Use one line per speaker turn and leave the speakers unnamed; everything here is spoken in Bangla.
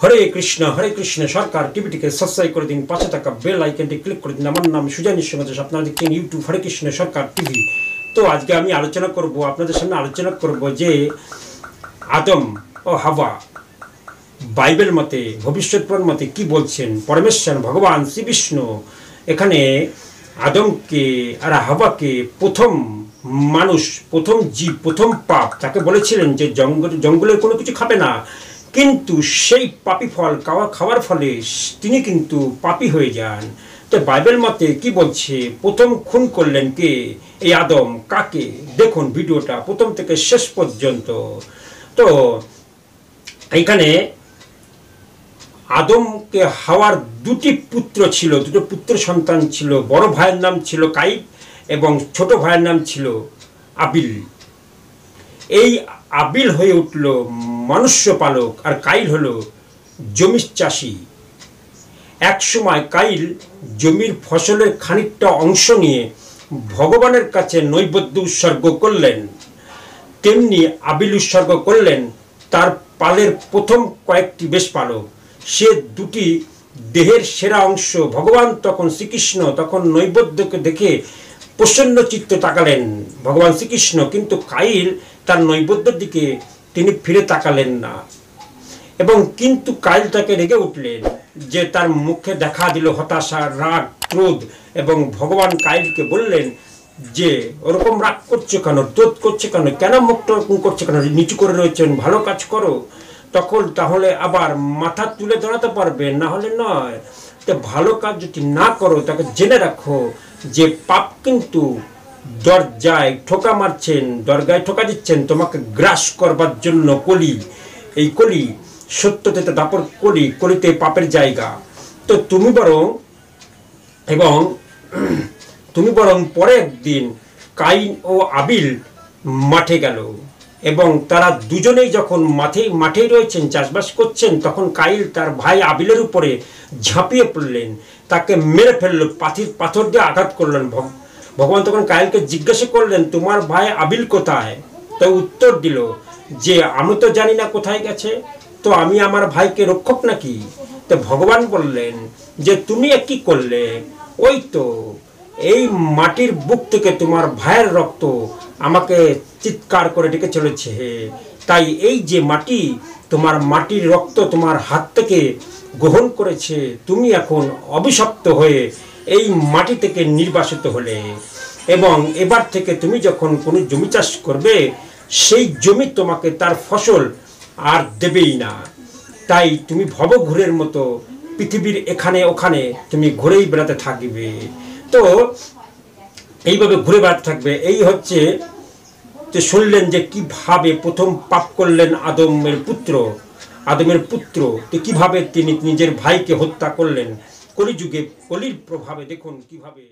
হরে কৃষ্ণ সরকার টিভিটিকে সাবস্ক্রাইব করে দিন, পাশে থাকা বেল আইকনটি ক্লিক করে দিন। আমার নাম সুজয় নিঃসন্দেশ, আপনারা দেখছেন ইউটিউব হরে কৃষ্ণ সরকার টিভি। তো আজকে আমি আপনাদের সামনে আলোচনা করব যে আদম ও হাওয়া বাইবেল মতে, ভবিষ্যৎপুরাণ মতে কি বলছেন। পরমেশ্বর ভগবান শ্রী বিষ্ণু এখানে আদমকে আর হাওয়াকে প্রথম মানুষ, প্রথম জীব, প্রথম পাপ তাকে বলেছিলেন যে জঙ্গলের কোনো কিছু খাবে না, কিন্তু সেই পাপি ফল খাওয়ার ফলে তিনি কিন্তু পাপী হয়ে যান। তো বাইবেল মতে কি বলছে, প্রথম খুন করলেন কে? এই আদম। কাকে? দেখুন ভিডিওটা প্রথম থেকে শেষ পর্যন্ত। তো এইখানে আদমকে হাওয়ার দুটি পুত্র ছিল, দুটো পুত্র সন্তান ছিল। বড় ভাইয়ের নাম ছিল কাইন এবং ছোট ভাইয়ের নাম ছিল আবিল। এই আবিল হয়ে উঠল মনুষ্য পালক, আর কাইল হলো জমির চাষি। এক সময় কাইল জমির ফসলের খানিকটা অংশ নিয়ে ভগবানের কাছে নৈবেদ্য উৎসর্গ করলেন, তেমনি আবিল উৎসর্গ করলেন তার পালের প্রথম কয়েকটি বেশ পালক। সে দুটি দেহের সেরা অংশ। ভগবান তখন শ্রীকৃষ্ণ তখন নৈবেদ্যকে দেখে প্রসন্ন চিত্তে তাকালেন ভগবান শ্রীকৃষ্ণ, কিন্তু কাইল তার নৈবেদ্যের দিকে তিনি ফিরে তাকালেন না। এবং কিন্তু কাইল তাকে রেগে উঠলেন, যে তার মুখে দেখা দিল হতাশা, রাগ, ক্রোধ। এবং ভগবান কাইলকে বললেন যে ওরকম রাগ করছো কেন, ক্রোধ করছে কেন, কেন মুখটা করছে কেন, নিচু করে রয়েছেন, ভালো কাজ করো, তখন তাহলে আবার মাথা তুলে দাঁড়াতে পারবে, না হলে নয়। তো ভালো কাজ যদি না করো তাকে জেনে রাখো যে পাপ কিন্তু দরজায় ঠোকা মারছেন, দরগায় ঠোকা দিচ্ছেন তোমাকে গ্রাস করবার জন্য। কলি, এই কলি সত্যতে দাপর কলি, কলিতে পাপের জায়গা। তো তুমি বরং পরে একদিন কাইন ও আবিল মাঠে গেল, এবং তারা দুজনেই যখন মাঠেই রয়েছেন, চাষবাস করছেন, তখন কাইল তার ভাই আবিলের উপরে ঝাঁপিয়ে পড়লেন, তাকে মেরে ফেললো, পাথর দিয়ে আঘাত করলেন। ভগবান তখন কাইলকে জিজ্ঞাসা করলেন, তোমার ভাই আবিল কোথায়? তো উত্তর দিল যে আমি তো জানি না কোথায় গেছে, তো আমি আমার ভাইকে রক্ষক নাকি? তো ভগবান বললেন যে তুমি কি করলে? ওই তো এই মাটির বুক থেকে তোমার ভাইয়ের রক্ত আমাকে চিৎকার করে ডেকে চলেছে। তাই এই যে মাটি, তোমার মাটির রক্ত তোমার হাত থেকে গ্রহণ করেছে, তুমি এখন অভিশপ্ত হয়ে এই মাটি থেকে নির্বাসিত হলে, এবং এবার থেকে তুমি যখন কোনো জমি চাষ করবে, সেই জমি তোমাকে তার ফসল আর দেবেই না। তাই তুমি ভবঘুরের মতো পৃথিবীর এখানে ওখানে তুমি ঘুরেই বেড়াতে থাকবে। তো এইভাবে ঘুরে বেড়াতে থাকবে। এই হচ্ছে যে শুনলেন যে কিভাবে প্রথম পাপ করলেন আদমের পুত্র, তো কিভাবে তিনি নিজের ভাইকে হত্যা করলেন। কলিযুগে কলির প্রভাবে দেখুন কিভাবে